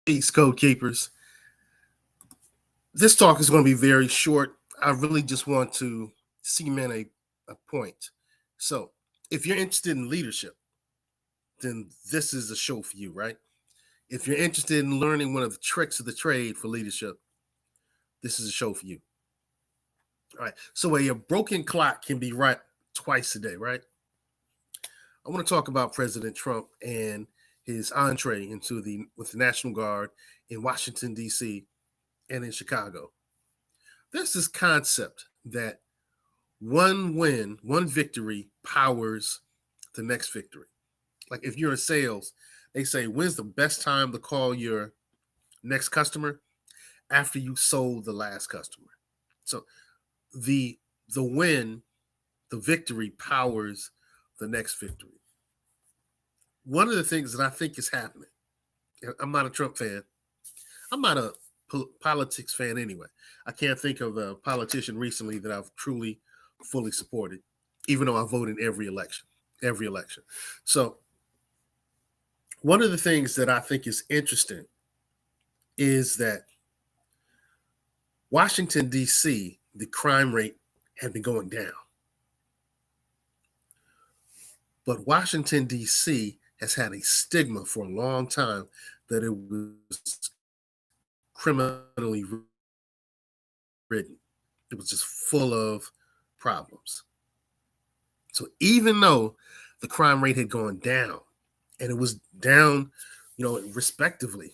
Peace, Code Keepers. This talk is going to be very short. I really just want to cement a point. So, if you're interested in leadership, then this is a show for you, right? If you're interested in learning one of the tricks of the trade for leadership, this is a show for you. All right. So, a broken clock can be right twice a day, right? I want to talk about President Trump and his entree into with the National Guard in Washington, D.C. and in Chicago. There's this concept that one win, one victory powers the next victory. Like if you're in sales, they say, when's the best time to call your next customer? After you sold the last customer. So the win, the victory powers the next victory. One of the things that I think is happening, and I'm not a Trump fan. I'm not a politics fan anyway. I can't think of a politician recently that I've truly, fully supported, even though I vote in every election. Every election. So, one of the things that I think is interesting is that Washington, D.C., the crime rate had been going down. But Washington, D.C. has had a stigma for a long time that it was criminally ridden. It was just full of problems. So even though the crime rate had gone down, and it was down, respectively,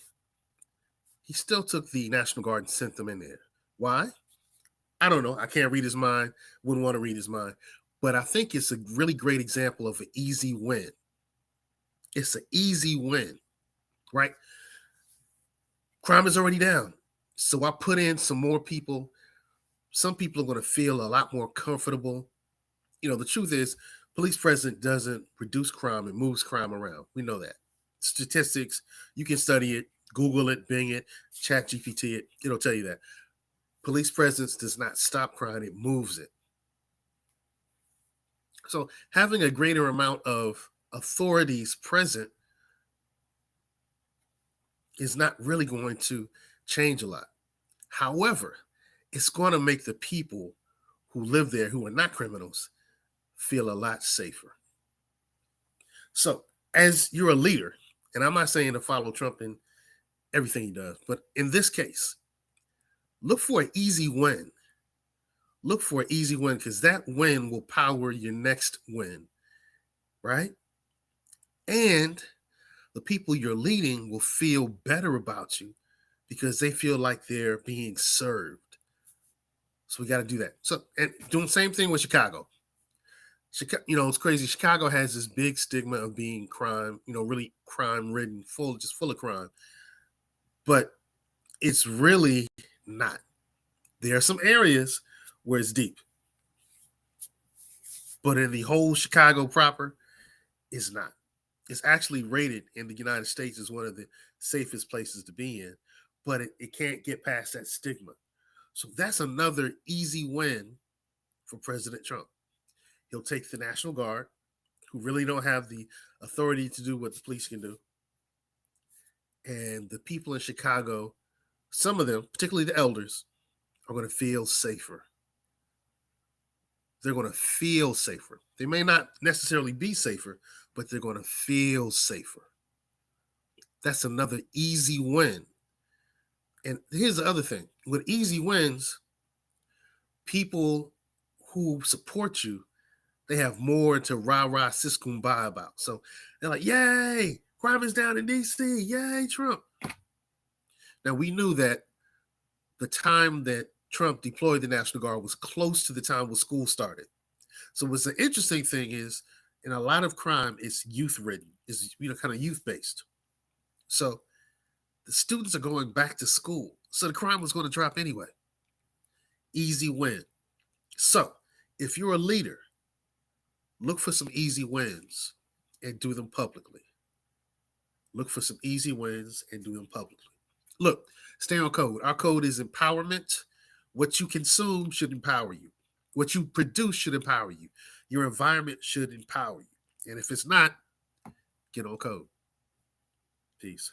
he still took the National Guard and sent them in there. Why? I don't know. I can't read his mind. Wouldn't want to read his mind. But I think it's a really great example of an easy win. It's an easy win, right? Crime is already down. So I put in some more people. Some people are going to feel a lot more comfortable. The truth is, police presence doesn't reduce crime, it moves crime around. We know that. Statistics, you can study it, Google it, Bing it, Chat GPT it. It'll tell you that. Police presence does not stop crime, it moves it. So having a greater amount of authorities present is not really going to change a lot. However, it's going to make the people who live there, who are not criminals, feel a lot safer. So, as you're a leader, and I'm not saying to follow Trump in everything he does, but in this case, look for an easy win. Look for an easy win because that win will power your next win, right? And the people you're leading will feel better about you because they feel like they're being served. So we got to do that. So, and doing the same thing with Chicago. It's crazy. Chicago has this big stigma of being crime, really crime ridden, full of crime. But it's really not. There are some areas where it's deep. But in the whole Chicago proper, it's not. It's actually rated in the United States as one of the safest places to be in, but it can't get past that stigma. So that's another easy win for President Trump. He'll take the National Guard, who really don't have the authority to do what the police can do. And the people in Chicago, some of them, particularly the elders, are going to feel safer. They're going to feel safer. They may not necessarily be safer, but they're going to feel safer. That's another easy win. And here's the other thing. With easy wins, people who support you, they have more to rah-rah sis kumbaya about. So they're like, yay, crime is down in D.C., yay, Trump. Now, we knew that the time that Trump deployed the National Guard was close to the time when school started. So what's the interesting thing is, in a lot of crime, it's youth-ridden, is kind of youth-based. So the students are going back to school. So the crime was going to drop anyway. Easy win. So if you're a leader, look for some easy wins and do them publicly. Look for some easy wins and do them publicly. Look, stay on code. Our code is empowerment. What you consume should empower you. What you produce should empower you. Your environment should empower you. And if it's not, get on code. Peace.